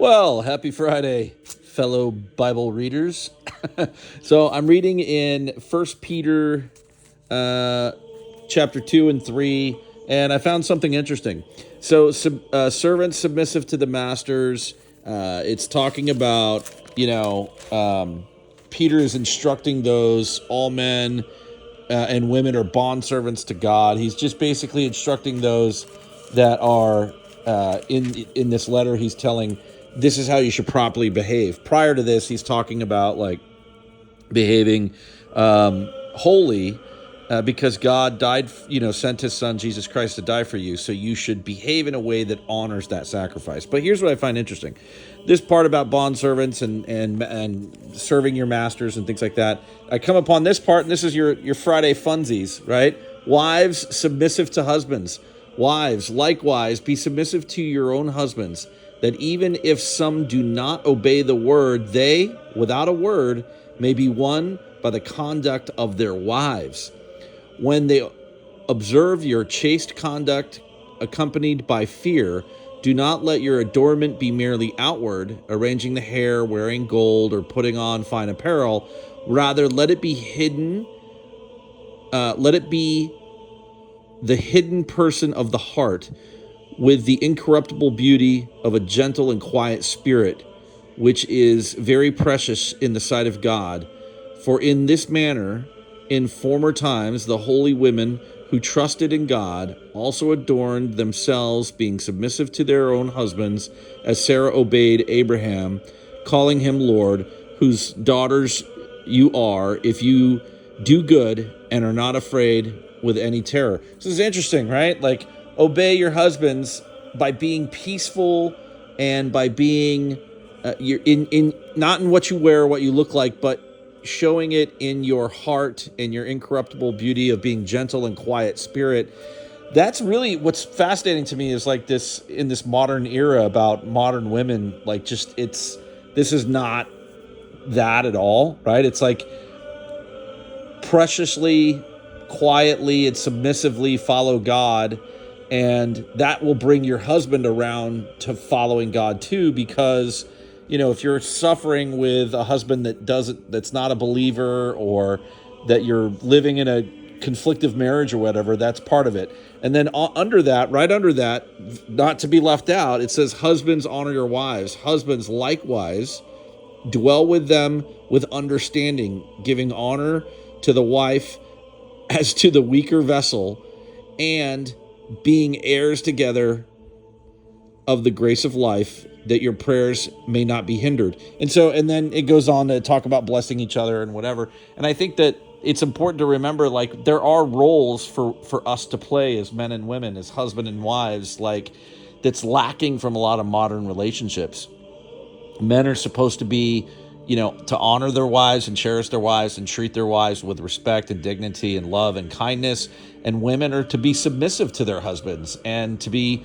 Well, happy Friday, fellow Bible readers. So I'm reading in First Peter chapter 2 and 3, and I found something interesting. So servants submissive to the masters. It's talking about, Peter is instructing those all men and women are bondservants to God. He's just basically instructing those that are in this letter. He's telling this is how you should properly behave. Prior to this, he's talking about like behaving holy because God died, sent his son Jesus Christ to die for you. So you should behave in a way that honors that sacrifice. But here's what I find interesting. This part about bondservants and serving your masters and things like that. I come upon this part, and this is your Friday funsies, right? Wives submissive to husbands. Wives, likewise, be submissive to your own husbands, that even if some do not obey the word, they, without a word, may be won by the conduct of their wives. When they observe your chaste conduct accompanied by fear, do not let your adornment be merely outward, arranging the hair, wearing gold, or putting on fine apparel. Rather, let it be hidden. Let it be the hidden person of the heart, with the incorruptible beauty of a gentle and quiet spirit, which is very precious in the sight of God. For in this manner, in former times, the holy women who trusted in God also adorned themselves, being submissive to their own husbands, as Sarah obeyed Abraham, calling him Lord, whose daughters you are, if you do good and are not afraid with any terror. This is interesting, right? Like, obey your husbands by being peaceful and by being you're in not in what you wear or what you look like, but showing it in your heart and your incorruptible beauty of being gentle and quiet spirit. That's really what's fascinating to me, is like this in this modern era about modern women, like just this is not that at all, right? It's like preciously, quietly, and submissively follow God, and that will bring your husband around to following God too, because if you're suffering with a husband that's not a believer, or that you're living in a conflictive marriage or whatever, that's part of it. And then right under that, not to be left out, it says, husbands, honor your wives. Husbands, likewise, dwell with them with understanding, giving honor to the wife as to the weaker vessel, and being heirs together of the grace of life, that your prayers may not be hindered. And then it goes on to talk about blessing each other and whatever. And I think that it's important to remember, like, there are roles for us to play as men and women, as husband and wives, like, that's lacking from a lot of modern relationships. Men are supposed to be, to honor their wives and cherish their wives and treat their wives with respect and dignity and love and kindness. And women are to be submissive to their husbands and to be,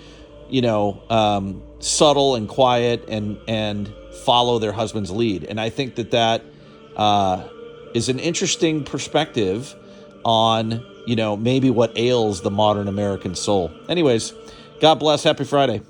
subtle and quiet and follow their husband's lead. And I think that is an interesting perspective on, maybe what ails the modern American soul. Anyways, God bless. Happy Friday.